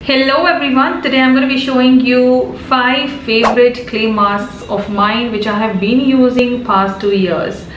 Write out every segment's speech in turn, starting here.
Hello everyone, today I'm going to be showing you 5 favorite clay masks of mine which I have been using past 2 years.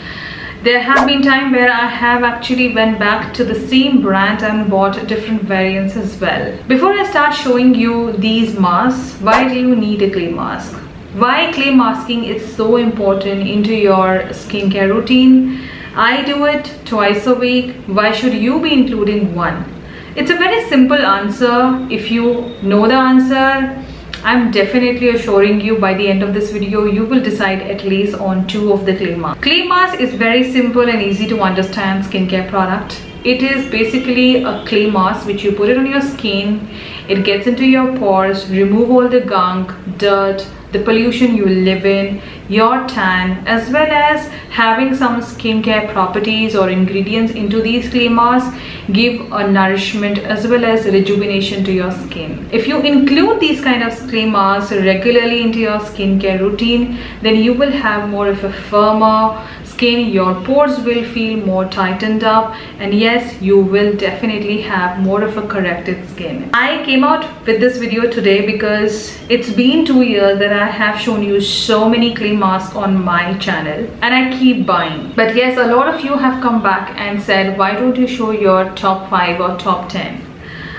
There have been times where I have actually went back to the same brand and bought different variants as well. Before I start showing you these masks, why do you need a clay mask? Why clay masking is so important into your skincare routine? I do it twice a week. Why should you be including one? It's a very simple answer. If you know the answer, I'm definitely assuring you by the end of this video, you will decide at least on 2 of the clay masks. Clay mask is very simple and easy to understand skincare product. It is basically a clay mask which you put it on your skin. It gets into your pores, remove all the gunk, dirt, the pollution you live in, your tan, as well as having some skincare properties or ingredients into these clay masks give a nourishment as well as rejuvenation to your skin. If you include these kind of clay masks regularly into your skincare routine, then you will have more of a firmer skin, your pores will feel more tightened up, and yes, you will definitely have more of a corrected skin. I came out with this video today because it's been 2 years that I have shown you so many clay masks on my channel and I keep buying. But yes, a lot of you have come back and said, why don't you show your top 5 or top 10?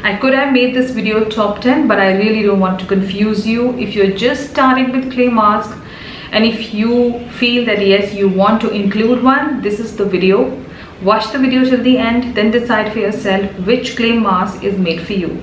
I could have made this video top 10, but I really don't want to confuse you. If you're just starting with clay mask, and if you feel that yes, you want to include one, this is the video. Watch the video till the end, then decide for yourself which clay mask is made for you.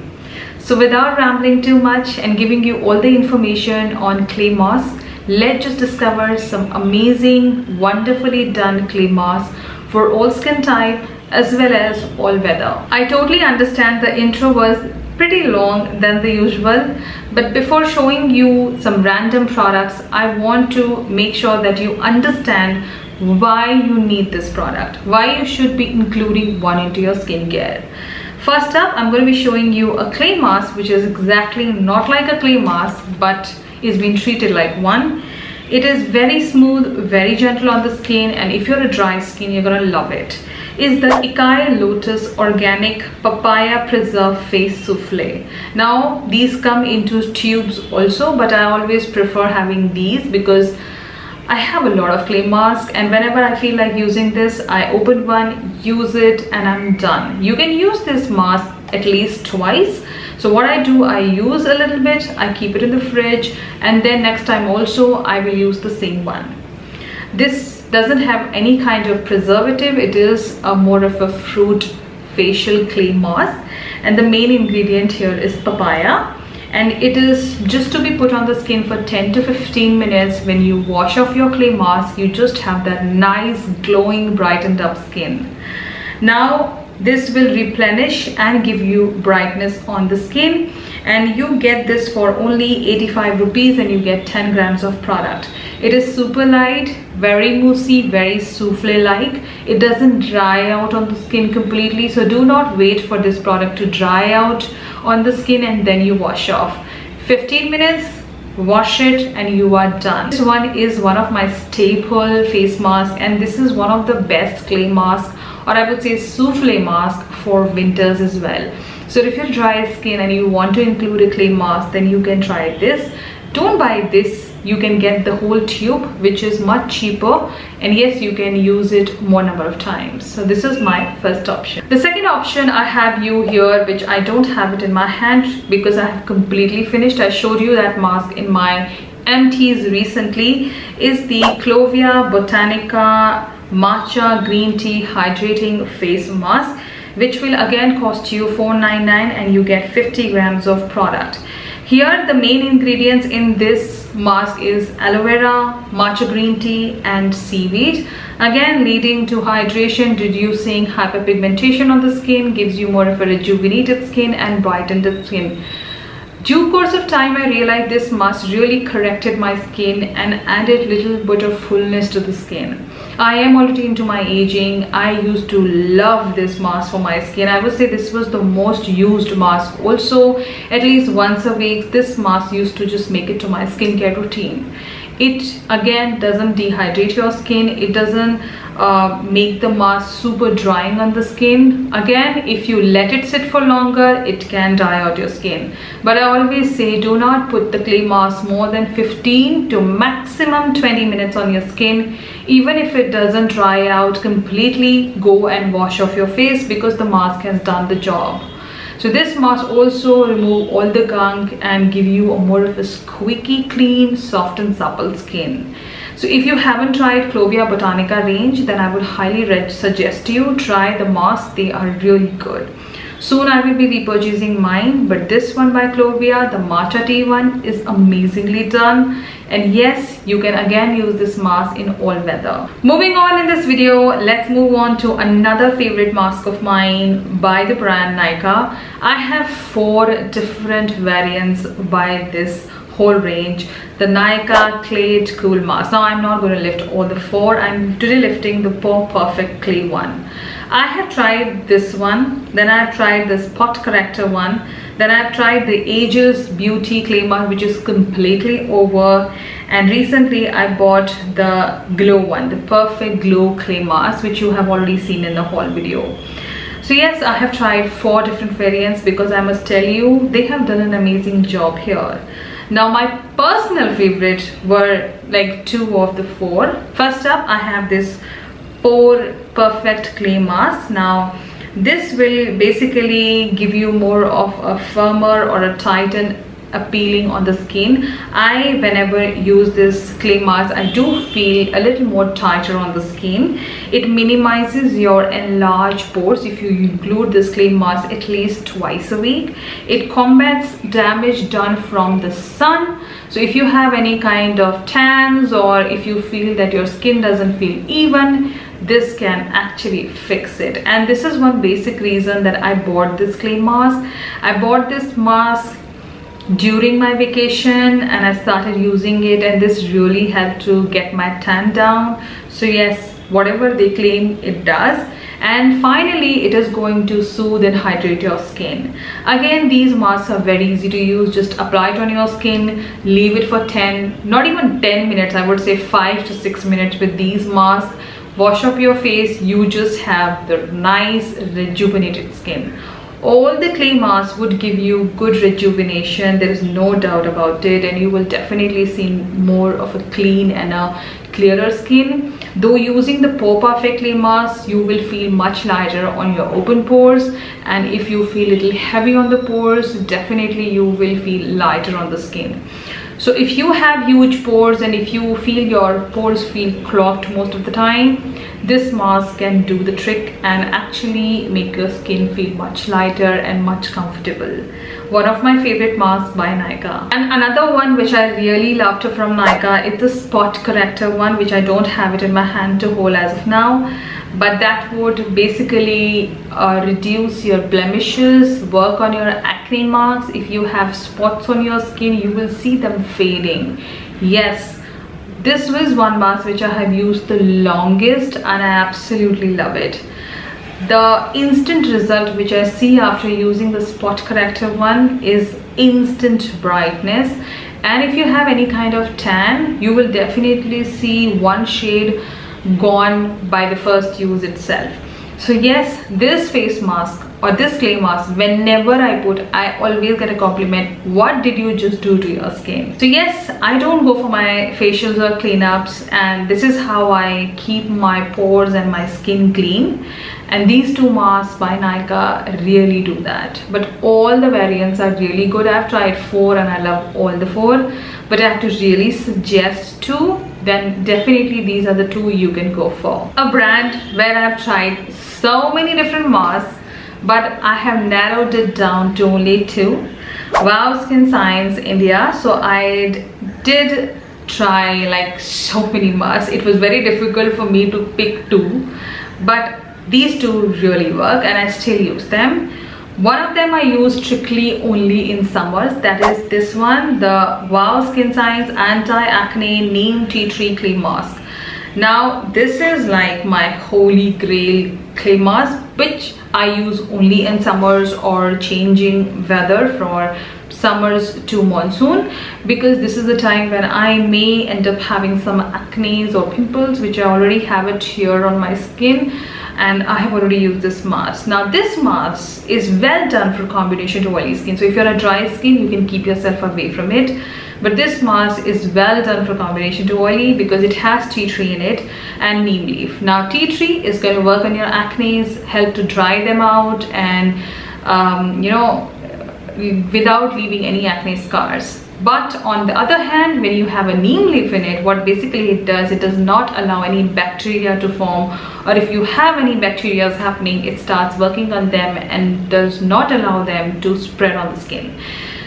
So without rambling too much and giving you all the information on clay mask, let's just discover some amazing, wonderfully done clay masks for all skin type as well as all weather. I totally understand the intro was pretty long than the usual, but before showing you some random products, I want to make sure that you understand why you need this product, why you should be including one into your skincare. First up, I'm going to be showing you a clay mask which is exactly not like a clay mask but is being treated like one. It is very smooth, very gentle on the skin, and if you're a dry skin, you're gonna love it. Is the Ikai Lotus Organic Papaya Preserve Face Souffle. Now these come into tubes also, but I always prefer having these because I have a lot of clay masks and whenever I feel like using this, I open one, use it, and I'm done. You can use this mask at least twice. So what I do, I use a little bit, I keep it in the fridge, and then next time also I will use the same one. This doesn't have any kind of preservative. It is a more of a fruit facial clay mask, and the main ingredient here is papaya, and it is just to be put on the skin for 10 to 15 minutes. When you wash off your clay mask, you just have that nice glowing brightened up skin. Now this will replenish and give you brightness on the skin, and you get this for only 85 rupees and you get 10 grams of product. It is super light, very moussey, very souffle like. It doesn't dry out on the skin completely, so do not wait for this product to dry out on the skin and then you wash off. 15 minutes, wash it, and you are done. This one is one of my staple face masks, and this is one of the best clay masks, or I would say souffle mask, for winters as well. So if you're dry skin and you want to include a clay mask, then you can try this. Don't buy this. You can get the whole tube, which is much cheaper, and yes, you can use it more number of times. So this is my first option. The second option I have you here, which I don't have it in my hand because I have completely finished. I showed you that mask in my empties recently, is the Clovia Botanica Matcha Green Tea Hydrating Face Mask, which will again cost you $4.99 and you get 50 grams of product. Here the main ingredients in this mask is aloe vera, matcha green tea, and seaweed, again leading to hydration, reducing hyperpigmentation on the skin, gives you more of a rejuvenated skin and brightened skin. Due course of time, I realized this mask really corrected my skin and added little bit of fullness to the skin. I am already into my aging. I used to love this mask for my skin. I would say this was the most used mask. Also, at least once a week, this mask used to just make it to my skincare routine. It again doesn't dehydrate your skin. It doesn't make the mask super drying on the skin. Again, if you let it sit for longer, it can dry out your skin. But I always say, do not put the clay mask more than 15 to maximum 20 minutes on your skin. Even if it doesn't dry out completely, go and wash off your face, because the mask has done the job. So this mask also remove all the gunk and give you a more of a squeaky clean, soft and supple skin. So if you haven't tried Clovia Botanica range, then I would highly suggest you try the masks. They are really good. Soon I will be repurchasing mine, but this one by Clovia, the matcha tea one, is amazingly done. And yes, you can again use this mask in all weather. Moving on in this video, let's move on to another favorite mask of mine by the brand Nykaa. I have 4 different variants by this whole range. The Nykaa Clay Cool Mask. Now I'm not going to lift all the 4. I'm today lifting the Pore Perfect Clay one. I have tried this one, then I have tried the spot corrector one, then I have tried the Ageless Beauty Clay Mask, which is completely over, and recently I bought the Glow one, the Perfect Glow Clay Mask, which you have already seen in the haul video. So yes, I have tried 4 different variants, because I must tell you, they have done an amazing job here. Now my personal favorite were like 2 of the 4. First up, I have this Pore Perfect Clay Mask. Now this will basically give you more of a firmer or a tighten appealing on the skin. Whenever use this clay mask, I do feel a little more tighter on the skin. It minimizes your enlarged pores if you include this clay mask at least twice a week. It combats damage done from the sun. So if you have any kind of tans, or if you feel that your skin doesn't feel even, this can actually fix it. And this is one basic reason that I bought this clay mask. I bought this mask during my vacation and I started using it, and this really helped to get my tan down. So yes, whatever they claim, it does. And finally, it is going to soothe and hydrate your skin. Again, these masks are very easy to use. Just apply it on your skin, leave it for 10, not even 10 minutes, I would say 5 to 6 minutes with these masks. Wash up your face, you just have the nice rejuvenated skin. All the clay masks would give you good rejuvenation, there is no doubt about it, and you will definitely see more of a clean and a clearer skin. Though using the Pore Perfect Clay Mask, you will feel much lighter on your open pores, and if you feel a little heavy on the pores, definitely you will feel lighter on the skin. So if you have huge pores and if you feel your pores feel clogged most of the time, this mask can do the trick and actually make your skin feel much lighter and much comfortable. One of my favorite masks by Nykaa. And another one which I really loved from Nykaa is the Spot Corrector one, which I don't have it in my hand to hold as of now. But that would basically reduce your blemishes, work on your acne marks. If you have spots on your skin, you will see them fading. Yes, this was one mask which I have used the longest and I absolutely love it. The instant result which I see after using the Spot Corrector one is instant brightness. And if you have any kind of tan, you will definitely see one shade gone by the first use itself. So yes, this face mask or this clay mask, whenever I put, I always get a compliment, what did you just do to your skin? So yes, I don't go for my facials or cleanups, and this is how I keep my pores and my skin clean. And these 2 masks by Nykaa really do that. But all the variants are really good. I've tried 4 and I love all the 4. But I have to really suggest 2, then definitely these are the 2 you can go for. A brand where I've tried so many different masks, but I have narrowed it down to only 2. Wow Skin Science India. So I did try like so many masks. It was very difficult for me to pick 2, but these 2 really work and I still use them. One of them I use strictly only in summers, that is this one, the Wow Skin Science Anti-Acne Neem Tea Tree Clay Mask. Now this is like my holy grail clay mask, which I use only in summers or changing weather for summers to monsoon, because this is the time when I may end up having some acne or pimples, which I already have it here on my skin, and I have already used this mask. Now this mask is well done for combination to oily skin, so if you're a dry skin, you can keep yourself away from it. But this mask is well done for combination to oily because it has tea tree in it and neem leaf. Now tea tree is going to work on your acne, help to dry them out, and you know, without leaving any acne scars. But on the other hand, when you have a neem leaf in it, what basically it does not allow any bacteria to form, or if you have any bacteria happening, it starts working on them and does not allow them to spread on the skin.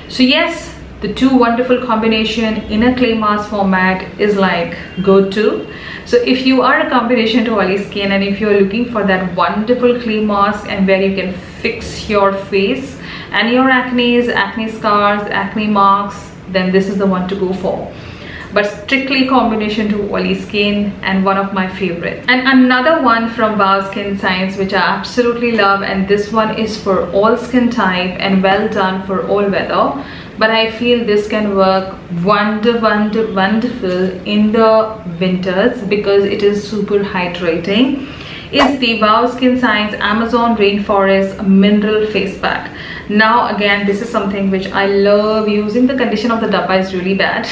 So yes, the two wonderful combination in a clay mask format is like go-to. So if you are a combination to oily skin, and if you're looking for that wonderful clay mask and where you can fix your face and your acne scars, acne marks, then this is the one to go for. But strictly combination to oily skin, and one of my favorites. And another one from Wow Skin Science, which I absolutely love, and this one is for all skin type and well done for all weather. But I feel this can work wonderful in the winters because it is super hydrating. Is the Wow Skin Science Amazon Rainforest Mineral Face Pack. Now again, this is something which I love using. The condition of the dabba is really bad,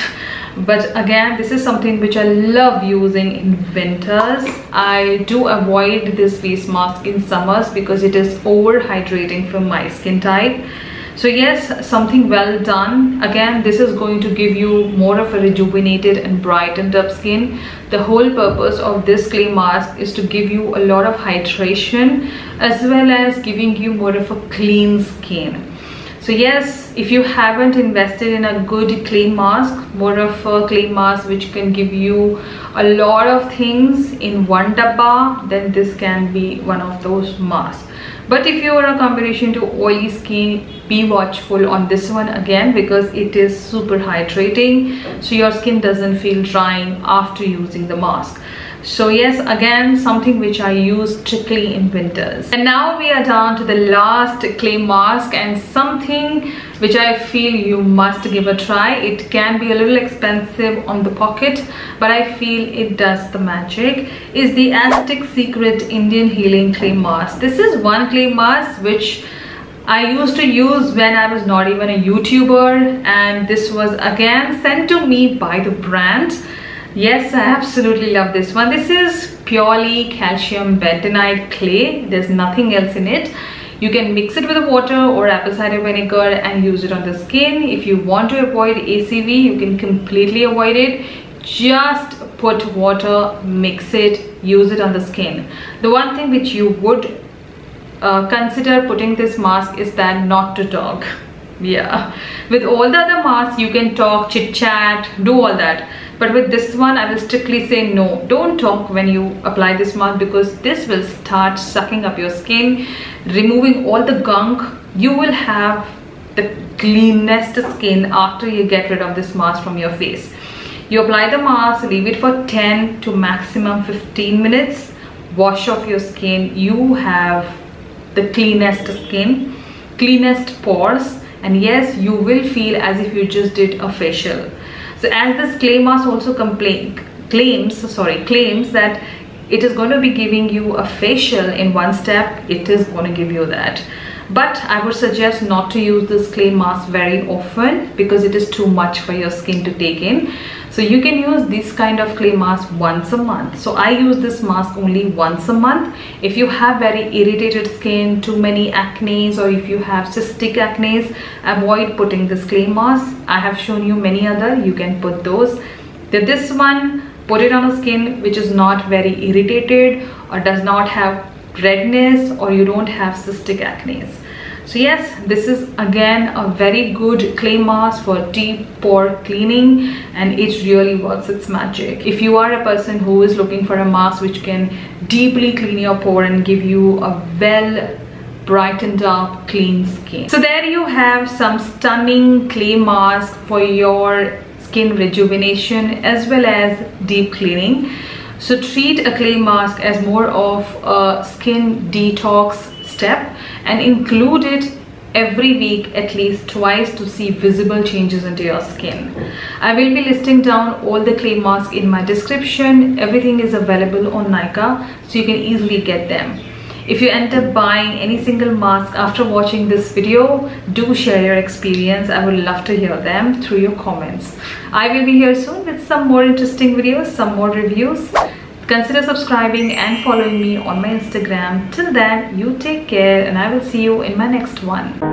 but again, this is something which I love using in winters. I do avoid this face mask in summers because it is over hydrating for my skin type. So yes, something well done. Again, this is going to give you more of a rejuvenated and brightened up skin. The whole purpose of this clay mask is to give you a lot of hydration as well as giving you more of a clean skin. So yes, if you haven't invested in a good clay mask, more of a clay mask which can give you a lot of things in one dabba, then this can be one of those masks. But if you are a combination to oily skin, be watchful on this one again because it is super hydrating, so your skin doesn't feel drying after using the mask. So yes, again, something which I use strictly in winters. And now we are down to the last clay mask, and something which I feel you must give a try. It can be a little expensive on the pocket, but I feel it does the magic. Is the Aztec Secret Indian Healing Clay Mask. This is one clay mask which I used to use when I was not even a YouTuber, and this was again sent to me by the brand. Yes, I absolutely love this one. This is purely calcium bentonite clay. There's nothing else in it. You can mix it with water or apple cider vinegar and use it on the skin. If you want to avoid ACV, you can completely avoid it. Just put water, mix it, use it on the skin. The one thing which you would consider putting this mask is that not to talk. Yeah, with all the other masks you can talk, chit chat, do all that, but with this one I will strictly say no, don't talk when you apply this mask because this will start sucking up your skin, removing all the gunk. You will have the cleanest skin after you get rid of this mask from your face. You apply the mask, leave it for 10 to maximum 15 minutes, wash off your skin. You have the cleanest skin, cleanest pores, and yes, you will feel as if you just did a facial. So as this clay mask also claims that it is going to be giving you a facial in one step, it is going to give you that. But I would suggest not to use this clay mask very often because it is too much for your skin to take in. So you can use this kind of clay mask once a month. So I use this mask only once a month. If you have very irritated skin, too many acne, or if you have cystic acne, avoid putting this clay mask. I have shown you many other, you can put those. This one, put it on a skin which is not very irritated or does not have redness, or you don't have cystic acne. So yes, this is again a very good clay mask for deep pore cleaning, and it really works its magic. If you are a person who is looking for a mask which can deeply clean your pore and give you a well brightened up clean skin. So there you have some stunning clay masks for your skin rejuvenation as well as deep cleaning. So treat a clay mask as more of a skin detox step and include it every week at least twice to see visible changes into your skin. I will be listing down all the clay masks in my description. Everything is available on Nykaa, so you can easily get them. If you end up buying any single mask after watching this video, do share your experience. I would love to hear them through your comments. I will be here soon with some more interesting videos, some more reviews. Consider subscribing and following me on my Instagram. Till then, you take care and I will see you in my next one.